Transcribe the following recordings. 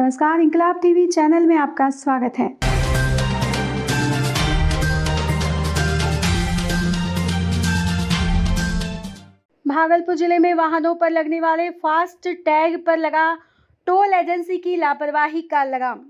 नमस्कार, इंकलाब TV channel में आपका स्वागत है। भागलपुर जिले में वाहनों पर लगने वाले फास्ट टैग पर लगा टोल एजेंसी की लापरवाही का लगाम।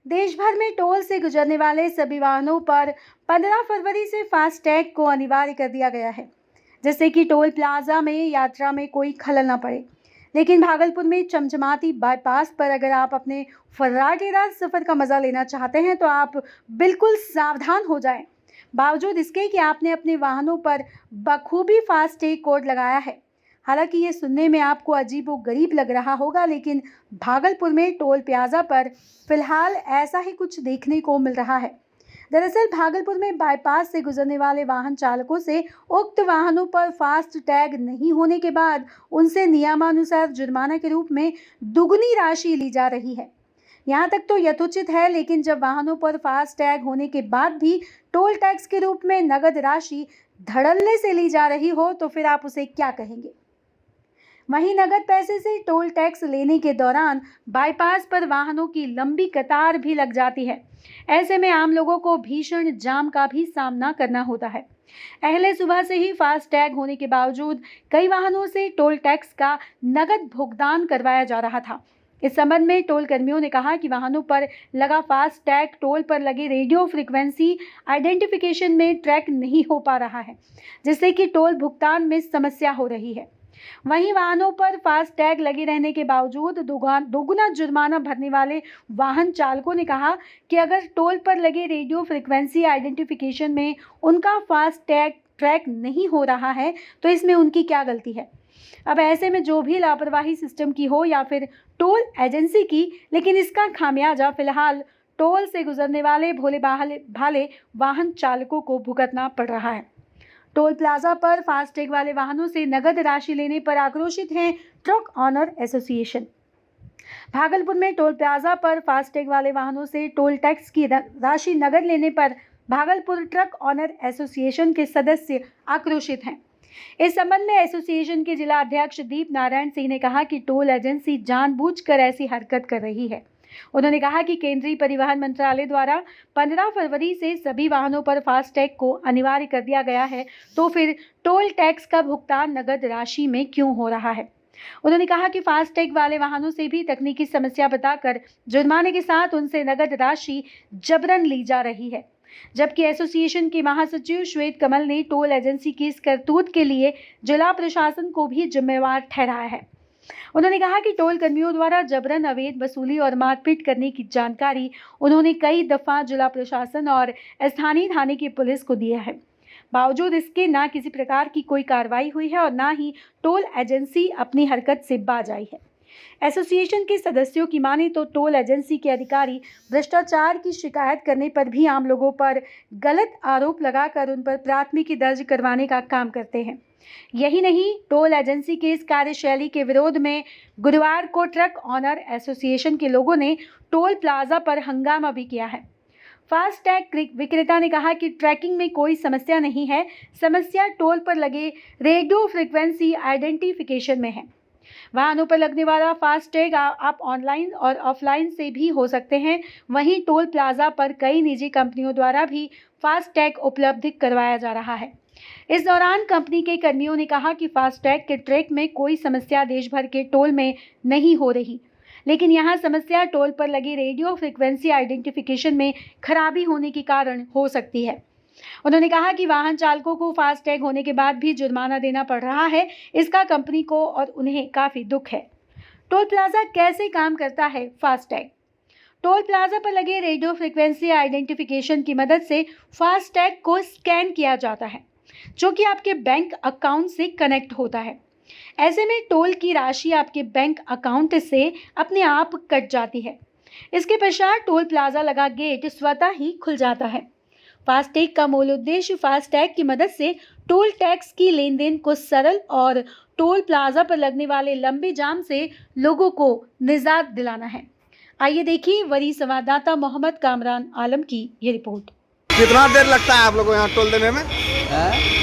देश भर में टोल से गुजरने वाले सभी वाहनों पर 15 फरवरी से फास्ट टैग को अनिवार्य कर दिया गया है, जिससे कि टोल प्लाजा में यात्रा में कोई खलल न पड़े। लेकिन भागलपुर में चमचमाती बाईपास पर अगर आप अपने फर्राटेदार सफ़र का मज़ा लेना चाहते हैं तो आप बिल्कुल सावधान हो जाएं। बावजूद इसके कि आपने अपने वाहनों पर बखूबी फास्ट टैग कोड लगाया है। हालांकि ये सुनने में आपको अजीबोगरीब लग रहा होगा, लेकिन भागलपुर में टोल प्लाजा पर फिलहाल ऐसा ही कुछ देखने को मिल रहा है। दरअसल भागलपुर में बाईपास से गुजरने वाले वाहन चालकों से उक्त वाहनों पर फास्ट टैग नहीं होने के बाद उनसे नियमानुसार जुर्माना के रूप में दुगनी राशि ली जा रही है। यहाँ तक तो यथोचित है, लेकिन जब वाहनों पर फास्ट टैग होने के बाद भी टोल टैक्स के रूप में नगद राशि धड़ल्ले से ली जा रही हो तो फिर आप उसे क्या कहेंगे। वहीं नगद पैसे से टोल टैक्स लेने के दौरान बाईपास पर वाहनों की लंबी कतार भी लग जाती है। ऐसे में आम लोगों को भीषण जाम का भी सामना करना होता है। पहले सुबह से ही फास्ट टैग होने के बावजूद कई वाहनों से टोल टैक्स का नगद भुगतान करवाया जा रहा था। इस संबंध में टोल कर्मियों ने कहा कि वाहनों पर लगा फास्ट टैग टोल पर लगे रेडियो फ्रीक्वेंसी आइडेंटिफिकेशन में ट्रैक नहीं हो पा रहा है, जिससे कि टोल भुगतान में समस्या हो रही है। वहीं वाहनों पर फास्ट टैग लगे रहने के बावजूद दोगुना जुर्माना भरने वाले वाहन चालकों ने कहा कि अगर टोल पर लगे रेडियो फ्रीक्वेंसी आइडेंटिफिकेशन में उनका फास्ट टैग ट्रैक नहीं हो रहा है तो इसमें उनकी क्या गलती है। अब ऐसे में जो भी लापरवाही सिस्टम की हो या फिर टोल एजेंसी की, लेकिन इसका खामियाजा फिलहाल टोल से गुजरने वाले भोले भाले वाहन चालकों को भुगतना पड़ रहा है। टोल प्लाजा पर फास्टैग वाले वाहनों से नगद राशि लेने पर आक्रोशित हैं ट्रक ऑनर एसोसिएशन। भागलपुर में टोल प्लाजा पर फास्टैग वाले वाहनों से टोल टैक्स की राशि नगद लेने पर भागलपुर ट्रक ऑनर एसोसिएशन के सदस्य आक्रोशित हैं। इस संबंध में एसोसिएशन के जिला अध्यक्ष दीप नारायण सिंह ने कहा कि टोल एजेंसी जानबूझकर ऐसी हरकत कर रही है। उन्होंने कहा कि केंद्रीय परिवहन मंत्रालय द्वारा 15 फरवरी से सभी वाहनों पर फास्टैग को अनिवार्य कर दिया गया है, तो फिर टोल टैक्स का भुगतान नगद राशि में क्यों हो रहा है। उन्होंने कहा कि फास्टैग वाले वाहनों से भी तकनीकी समस्या बताकर जुर्माने के साथ उनसे नगद राशि जबरन ली जा रही है, जबकि एसोसिएशन की महासचिव श्वेत कमल ने टोल एजेंसी की इस करतूत के लिए जिला प्रशासन को भी जिम्मेवार ठहराया है। उन्होंने कहा कि टोल कर्मियों द्वारा जबरन अवैध वसूली और मारपीट करने की जानकारी उन्होंने कई दफा जिला प्रशासन और स्थानीय थाने की पुलिस को दिया है। बावजूद इसके ना किसी प्रकार की कोई कार्रवाई हुई है और ना ही टोल एजेंसी अपनी हरकत से बाज आई है। एसोसिएशन के सदस्यों की माने तो टोल एजेंसी के अधिकारी भ्रष्टाचार की शिकायत करने पर भी आम लोगों पर गलत आरोप लगाकर उन पर प्राथमिकी दर्ज करवाने का काम करते हैं। यही नहीं, टोल एजेंसी के इस कार्यशैली के विरोध में गुरुवार को ट्रक ऑनर एसोसिएशन के लोगों ने टोल प्लाजा पर हंगामा भी किया है। फास्ट टैग विक्रेता ने कहा कि ट्रैकिंग में कोई समस्या नहीं है, समस्या टोल पर लगे रेडियो फ्रीक्वेंसी आइडेंटिफिकेशन में है। वाहनों पर लगने वाला फास्ट टैग आप ऑनलाइन और ऑफलाइन से भी हो सकते हैं। वहीं टोल प्लाजा पर कई निजी कंपनियों द्वारा भी फास्ट टैग उपलब्ध करवाया जा रहा है। इस दौरान कंपनी के कर्मियों ने कहा कि फास्टैग के ट्रैक में कोई समस्या देश भर के टोल में नहीं हो रही, लेकिन यहाँ समस्या टोल पर लगी रेडियो फ्रीक्वेंसी आइडेंटिफिकेशन में खराबी होने के कारण हो सकती है। उन्होंने कहा कि वाहन चालकों को फास्टैग होने के बाद भी जुर्माना देना पड़ रहा है, इसका कंपनी को और उन्हें काफ़ी दुख है। टोल प्लाजा कैसे काम करता है फास्टैग? टोल प्लाजा पर लगे रेडियो फ्रीक्वेंसी आइडेंटिफिकेशन की मदद से फास्टैग को स्कैन किया जाता है, जो कि आपके बैंक अकाउंट से कनेक्ट होता है। ऐसे में टोल की राशि आपके बैंक अकाउंट से अपने आप कट जाती है। इसके पश्चात टोल प्लाजा लगा गेट स्वतः ही खुल जाता है। फास्टैग का मूल उद्देश्य फास्टैग की मदद से टोल टैक्स की लेन देन को सरल और टोल प्लाजा पर लगने वाले लंबे जाम से लोगों को निजात दिलाना है। आइए देखिए वरीय संवाददाता मोहम्मद कामरान आलम की ये रिपोर्ट। कितना देर लगता है आप लोगों को यहाँ टोल देने में?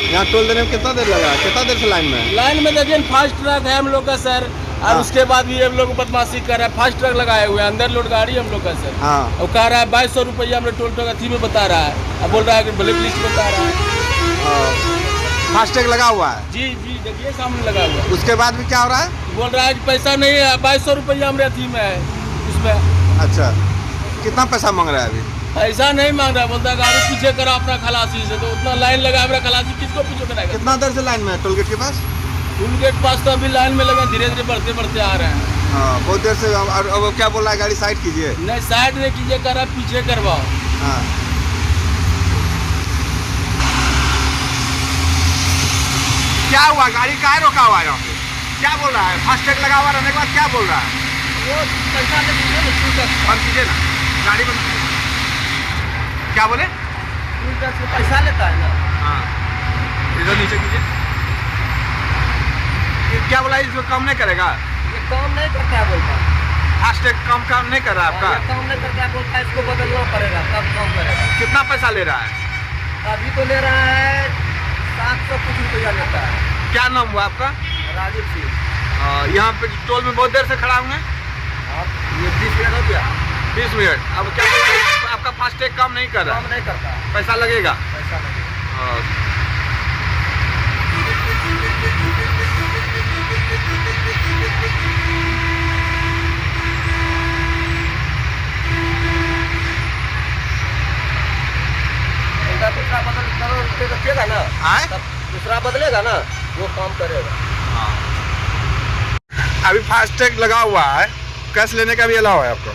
यहाँ टोल देने में कितना देर लगा? कितना देर से लाइन में? लाइन में देखिए फास्ट ट्रैक है हम लोग का सर, और उसके बाद भी ये लोग बदमाशी कर रहा है। फास्ट ट्रैक लगाए हुए हैं, अंदर लोड गाड़ी हम लोग का सर। हाँ और कह रहा है 2200 रुपया हमने टोल टैक्स अथी में बता रहा है, अब बोल रहा है कि ब्लैक लिस्ट बता रहा है। फास्टैग लगा हुआ है। जी जी देखिए सामने लगा हुआ है। उसके बाद भी क्या हो रहा है? बोल रहा है कि पैसा नहीं है, 2200 रुपया हमारे अथी में है उसमें। अच्छा, कितना पैसा मांग रहा है अभी? ऐसा नहीं मांग रहा है, बोलता है गाड़ी पीछे करा अपना खलासी से। तो उतना लाइन लगा अपना खलासी किसको पीछे कराएगा? कितना देर से लाइन में है टोल गेट के पास? टोल गेट पास तो अभी लाइन में लगे, धीरे धीरे बढ़ते बढ़ते आ रहे हैं। हाँ, बहुत देर से। और अब क्या बोल रहा है? गाड़ी साइड कीजिए। नहीं साइड में कीजिए, करा पीछे करवाओ। हाँ, क्या हुआ? गाड़ी काहे रोका हुआ है यहाँ पे? क्या बोल रहा है? फास्टैग लगा हुआ रहने के बाद क्या बोल रहा है? वो पैसा दे दीजिए ना, टोल टैक्स बंद कीजिए ना गाड़ी बंद कीजिए। क्या बोले? टोल टैक्स में पैसा लेता है ना। हाँ, इधर नीचे कीजिए। ये क्या बोला? इसको कम नहीं करेगा? ये काम नहीं करता है बोलता है। फास्टैग काम नहीं कर रहा है आपका? ये काम नहीं करता है बोलता है, इसको बदलना पड़ेगा तब काम करेगा। कितना पैसा ले रहा है? अभी तो ले रहा है 700 कुछ रुपया लेता है। क्या नाम हुआ आपका? राजीव सिंह। यहाँ पे टोल में बहुत देर से खड़ा हुए हैं। ये 20 मिनट हो गया। 20 मिनट। अब क्या बोल रहा है? आपका फास्टैग काम नहीं कर रहा काम है? नहीं करता है, पैसा लगेगा? पैसा लगेगा। हाँ। दूसरा बदलेगा ना, आए? तब दूसरा बदलेगा ना, वो काम करेगा। अभी फास्टैग लगा हुआ है, कैश लेने का भी अलाउ है आपको,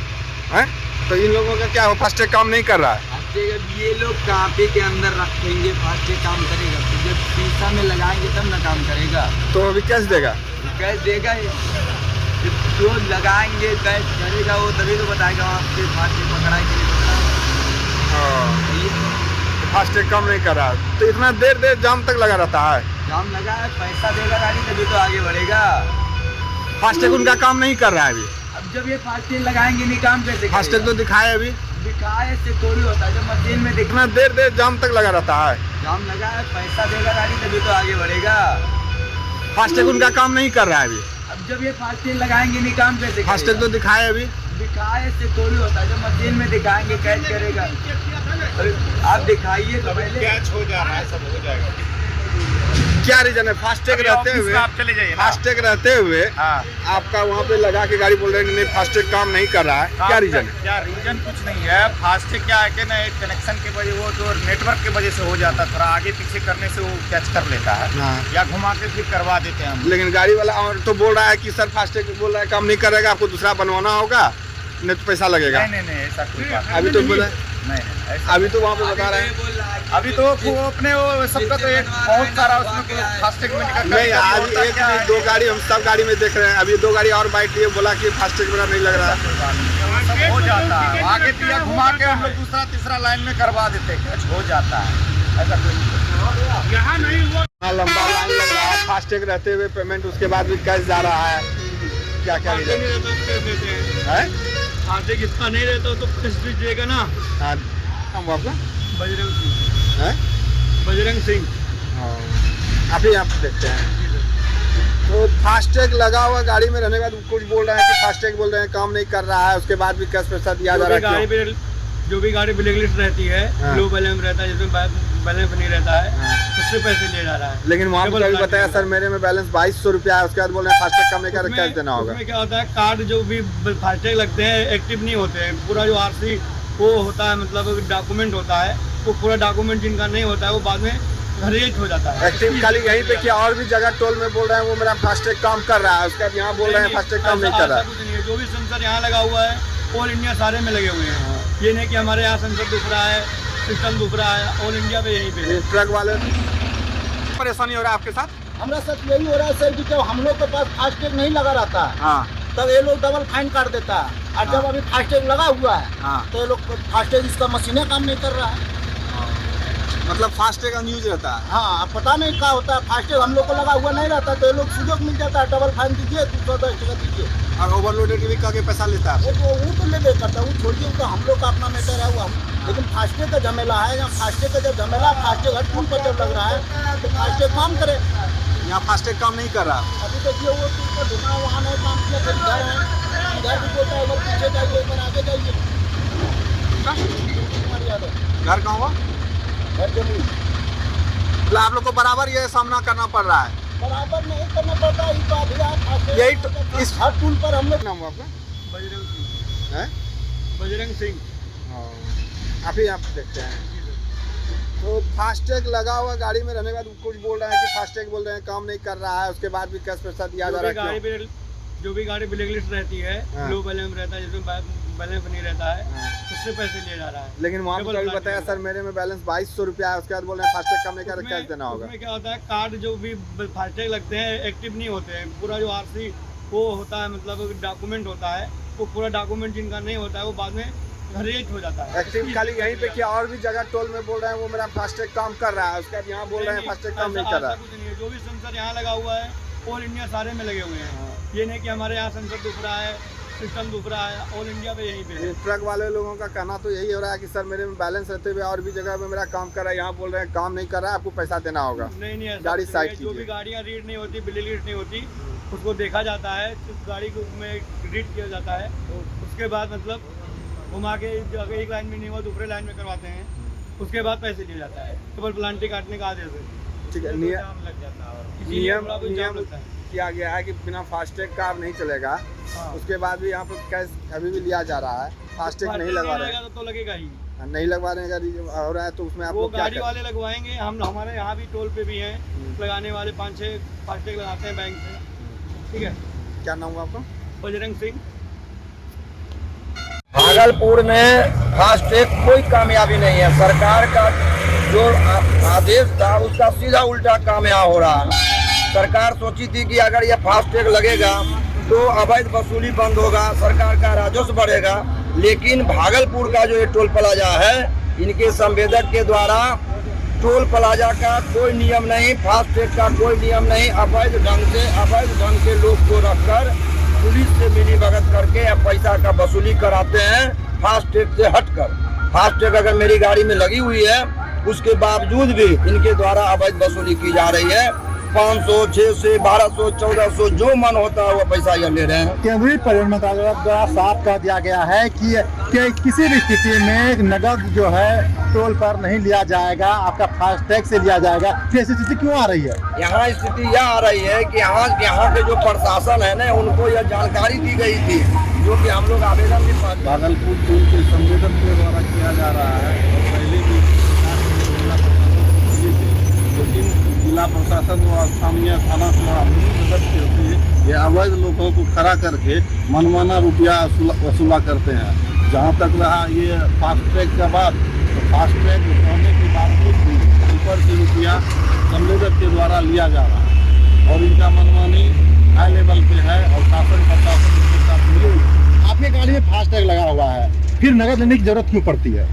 हैं? तो इन लोगों का क्या हो? फास्टैग काम नहीं कर रहा है। जब ये लोग कापी के अंदर रखेंगे फास्टैग काम करेगा, तो जब शीशा में लगाएंगे तब ना काम करेगा। तो अभी कैश देगा? कैश देगा ही। जो लगाएंगे कैश करेगा वो तभी तो बताएगा आपके फास्टैग पकड़ाई के लिए फास्टैग काम नहीं कर रहा है, तो इतना देर जाम तक लगा रहता है। जाम लगा है, पैसा देगा गाड़ी तभी तो आगे बढ़ेगा। फास्टैग उनका काम नहीं कर रहा है अभी। अब जब ये फास्टैग लगाएंगे नहीं काम कैसे करेगा? फास्टैग तो दिखाए अभी। दिखाए से थोड़ी होता है, जब मशीन में इतना देर जाम तक लगा रहता है। जाम लगा है, पैसा देगा गाड़ी तभी तो आगे बढ़ेगा। फास्टैग उनका काम नहीं कर रहा है अभी। अब जब ये फास्टैग लगाएंगे नहीं काम कैसे करेगा? फास्टैग तो दिखाए अभी। दिखाए से थोड़ी होता है, जब मशीन में दिखाएंगे कैच करेगा। अरे आप दिखाइए तो पहले। कैच हो जा रहा है, सब हो जाएगा। क्या रीजन है? फास्टैग रहते हुए, आप चले जाइए ना। फास्टैग रहते हुए हाँ। आपका वहाँ पे लगा के गाड़ी बोल रहे हैं कि नहीं फास्टैग काम नहीं कर रहा है, क्या रीजन है? क्या रीजन कुछ नहीं है। फास्टैग क्या है कि ना एक कनेक्शन के वजह, वो जो नेटवर्क की वजह से हो जाता है, थोड़ा आगे पीछे करने से वो कैच कर लेता है हाँ। या घुमा के फिर करवा देते हैं हम। लेकिन गाड़ी वाला और तो बोल रहा है कि सर फास्टैग बोल रहा है काम नहीं करेगा, आपको दूसरा बनवाना होगा, नहीं तो पैसा लगेगा। नहीं ऐसा कोई बात अभी तो बोला, नहीं ऐसा। अभी तो वहाँ पे बता रहे हैं। अभी तो वो अपने वो सबका तो एक बहुत सारा उसमें फास्टैग में निकल नहीं, आज एक नहीं 2 गाड़ी हम सब गाड़ी में देख रहे हैं। अभी 2 गाड़ी और बाइक लिए, बोला कि फास्टैग मेरा नहीं लग रहा है। सब हो जाता है, आगे दिया घुमा के हम लोग दूसरा तीसरा लाइन में करवा देते हैं, कैच हो जाता है। ऐसा कोई यहाँ नहीं हुआ। लंबा लाइन लग रहा है, फास्टैग रहते हुए पेमेंट उसके बाद भी कैश जा रहा है, क्या क्या रीजन है? फास्टैग इसका नहीं रहता तो कैश दीजिएगा ना। हाँ, हम आपका बजरंग सिंह। है? बजरंग सिंह। आप ही आप देखते हैं। तो फास्टैग लगा हुआ गाड़ी में रहने के बाद कुछ बोल रहे हैं कि फास्टैग बोल रहे हैं काम नहीं कर रहा है, उसके बाद भी कैश पैसा दिया जा रहा है। जो भी गाड़ी ब्लैक लिस्ट रहती है, हाँ। लो बैलेंस रहता है, जिसमें बैलेंस नहीं रहता है, हाँ। उससे पैसे ले जा रहा है। लेकिन वहाँ पे अभी बताया सर मेरे में बैलेंस 2200 रुपया है, उसके बाद बोल रहे हैं फास्टैग काम नहीं कर रहा, कैश देना होगा। उसमें क्या होता है, कार्ड जो भी फास्टैग लगते हैं एक्टिव नहीं होते हैं। पूरा जो आरसी वो होता है, मतलब डॉक्यूमेंट होता है, वो पूरा डॉक्यूमेंट जिनका नहीं होता है वो बाद में रेट हो जाता है। एक्टिव खाली यहीं पे क्या, और भी जगह टोल में बोल रहे हैं वो मेरा फास्टैग काम कर रहा है, उसके बाद यहाँ बोल रहे हैं फास्टैग काम नहीं कर रहा है। कुछ नहीं है, जो भी सेंसर यहाँ लगा हुआ है ऑल इंडिया सारे में लगे हुए हैं। ये नहीं कि हमारे यहाँ सेंसर दिख रहा है, सिस्टम दिख रहा है, ऑल इंडिया पे यहीं पे है। ट्रक वाले परेशानी हो रहा है आपके साथ? हमारा साथ यही हो रहा है सर कि जब हम लोग के पास फास्टैग नहीं लगा रहता है हाँ तब ये लोग डबल फाइन काट देता है, और जब अभी फास्टैग लगा हुआ है हाँ। तो ये लोग फास्टैग इसका मशीनें काम नहीं कर रहा है। मतलब फास्टैग अनयूज रहता है। हाँ, अब पता नहीं क्या होता है, फास्टैग हम लोग को लगा हुआ नहीं रहता तो ये लोग सुजोग मिल जाता है, डबल फाइन दीजिए 210 टका दीजिए, और ओवरलोडेड भी करके पैसा लेता है। वो तो ले करता है, वो छोड़िए, वो तो हम लोग का अपना मैटर है। वो हम लेकिन फास्टैग का झमेला है, जहाँ फास्टैग का जब झमेला, फास्टैग हर पुल पर जब लग रहा है तो फास्टैग काम करे। यहाँ फास्टैग काम नहीं कर रहा। अभी देखिए वो ऊपर दुकान वहाँ नहीं काम किया, फिर इधर है, इधर भी बोलता है उधर पीछे जाइए, ऊपर आगे जाइए। कुमार यादव, घर कहाँ हुआ? घर जमीन मतलब आप लोग को बराबर ये सामना करना पड़ रहा है। बराबर नहीं करना पड़ता, इस बात यही तो इस हर टूल पर हम लोग। नाम हुआ आपका? बजरंग सिंह। है? बजरंग सिंह। आप ही आप देखते हैं तो फास्टैग लगा हुआ गाड़ी में रहने के बाद कुछ बोल रहे हैं कि फास्टैग बोल रहे हैं काम नहीं कर रहा है, उसके बाद भी कैश पैसा दिया जा रहा है। जो भी गाड़ी ब्लैक लिस्ट रहती है, हाँ। लो बैलेंस रहता है, जिसमें बैलेंस नहीं रहता है, उससे पैसे लिए जा रहा है। लेकिन वहाँ पे कभी बताया सर मेरे में बैलेंस 2200 रुपया है, उसके बाद बोल रहे हैं फास्टैग काम नहीं कर, कैश देना होगा। उसमें क्या होता है, कार्ड जो भी फास्टैग लगते हैं एक्टिव नहीं होते हैं। पूरा जो आरसी वो होता है, मतलब डॉक्यूमेंट होता है, वो पूरा डॉक्यूमेंट जिनका नहीं होता है वो बाद में रेट हो जाता है। एक्टिव खाली यहीं पे क्या और भी जगह टोल में बोल रहे हैं वो मेरा फास्टैग काम कर रहा है, उसके बाद यहाँ बोल रहे हैं फास्टैग काम नहीं कर रहा है। कुछ नहीं है, जो भी सेंसर यहाँ लगा हुआ है ऑल इंडिया सारे में लगे हुए हैं। ये नहीं कि हमारे यहाँ सेंसर दूसरा है, सिस्टम दूसरा है, ऑल इंडिया पे यहीं पे है। ट्रक वाले लोगों का कहना तो यही हो रहा है कि सर मेरे में बैलेंस रहते हुए और भी जगह में मेरा काम कर रहा है, यहाँ बोल रहे हैं काम नहीं कर रहा है, आपको पैसा देना होगा। नहीं ऐसा गाड़ी कुछ साइड नहीं है। जो भी गाड़ियाँ रीड नहीं होती, ब्लैक लिस्ट नहीं होती, उसको देखा जाता है, उस गाड़ी को में रीड किया जाता है, उसके बाद मतलब घुमा के अगर एक लाइन में नहीं हुआ दूसरे लाइन में करवाते हैं, उसके बाद पैसे लिया जाता है। केवल प्लांटी काटने का आदेश है। ठीक है, जाम लग जाता है, नियम लगता है। किया गया है कि बिना फास्टैग का अब नहीं चलेगा। उसके बाद भी यहाँ पर कैश अभी भी लिया जा रहा है, फास्टैग नहीं लगवा रहे हैं। तो लगेगा ही नहीं लगवा रहे हैं हो रहा है तो उसमें आप वो लोग क्या गाड़ी वाले लगवाएंगे। हम हमारे यहाँ भी टोल पे भी हैं लगाने वाले, 5-6 फास्टैग लगाते हैं बैंक से। ठीक है, क्या नाम हुआ आपका? बजरंग सिंह। भागलपुर में फास्टैग कोई कामयाबी नहीं है। सरकार का जो आदेश था उसका सीधा उल्टा काम यहाँ हो रहा है। सरकार सोची थी कि अगर ये फास्टैग लगेगा तो अवैध वसूली बंद होगा, सरकार का राजस्व बढ़ेगा, लेकिन भागलपुर का जो ये टोल प्लाजा है, इनके संवेदक के द्वारा टोल प्लाजा का कोई नियम नहीं, फास्टैग का कोई नियम नहीं, अवैध ढंग से लोग को रखकर पुलिस से मिली भगत करके या पैसा का वसूली कराते हैं फास्टैग से हटकर। फास्टैग अगर मेरी गाड़ी में लगी हुई है उसके बावजूद भी इनके द्वारा अवैध वसूली की जा रही है। 500, 600, 1200, 1400 जो मन होता है वो पैसा ये ले रहे हैं। केंद्रीय परिवहन मंत्रालय द्वारा साफ कर दिया गया है कि किसी भी स्थिति में नगद जो है टोल पर नहीं लिया जाएगा, आपका फास्टैग से लिया जाएगा। फिर ऐसी स्थिति क्यों आ रही है? यहाँ स्थिति यह आ रही है कि यहाँ के जो प्रशासन है ना, उनको यह जानकारी दी गई थी, जो कि हम लोग आवेदन भी भागलपुर टोल के संवेदक के द्वारा किया जा रहा है, पहले भी लेकिन जिला प्रशासन और स्थानीय थाना सदस्य ये अवैध लोगों को खड़ा करके मनमाना रुपया वसूला करते हैं। जहाँ तक रहा ये फास्टैग का बात, तो फास्टैग होने के बावजूद भी ऊपर से रुपया संवेदक के द्वारा लिया जा रहा है और इनका मनमानी हाई लेवल पे है और शासन प्रशासन के साथ मिले। आपके गाड़ी में फास्टैग लगा हुआ है, फिर नगद लेने की जरूरत क्यों पड़ती है?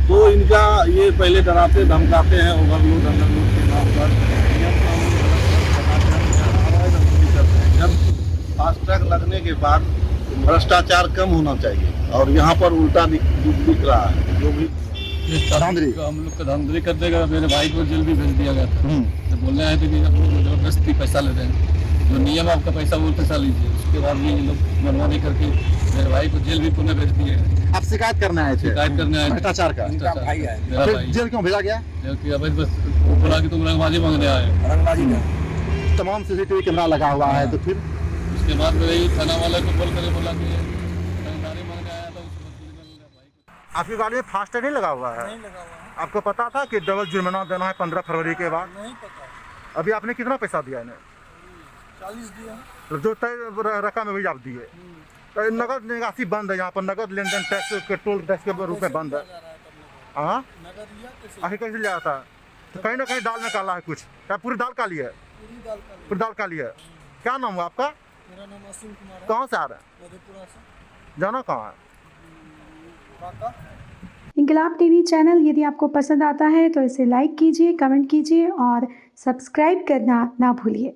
तो इनका ये पहले डराते धमकाते हैं ओवरलोड अंडरलोड के नाम पर, जब फास्टैग लगने के बाद भ्रष्टाचार कम होना चाहिए और यहाँ पर उल्टा दिख रहा है। जो भी हम लोग का धांधली कर देगा। मेरे भाई को जेल भी भेज दिया गया था, तो बोलने आए थे कि आप लोग जबरदस्ती पैसा ले रहे हैं, जो नियम आपका पैसा वो पैसा लीजिए। उसके बाद भी ये लोग मनमानी करके मेरे भाई को जेल भी पुनः भेज दिए। आप शिकायत करने आए थे? शिकायत करने आए भ्रष्टाचार का? मेरा भाई जेल क्यों भेजा गया? जेल की अवैध बस बोला कि तुम रंगबाजी मांगने आए। तमाम सीसीटीवी कैमरा लगा हुआ है, तो फिर उसके बाद में यही थाना वाले को बोल कर बोला कि रंगदारी मांगने आया था, उसको वसूली में मेरा भाई को। आपकी गाड़ी में फास्टैग नहीं लगा हुआ है? नहीं लगा हुआ है। आपको पता था कि डबल जुर्माना देना है 15 फरवरी के बाद? नहीं पता। अभी आपने कितना पैसा दिया इन्हें? 40 दिया। जो तय रकम है वही आप दिए। तो नगद निकासी बंद है यहाँ पर, नगद लेन देन टैक्स के टोल टैक्स के रूप में बंद है। हाँ, आखिर कैसे लिया था? तो कहीं ना कहीं दाल में काला है कुछ। क्या पूरी दाल काली है? पूरी दाल काली है। क्या नाम हुआ आपका? मेरा नाम असीम कुमार है। कहाँ से आ रहे हैं? मधेपुरा से। जाना कहाँ है? इंकलाब टीवी चैनल यदि आपको पसंद आता है तो इसे लाइक कीजिए, कमेंट कीजिए और सब्सक्राइब करना ना भूलिए।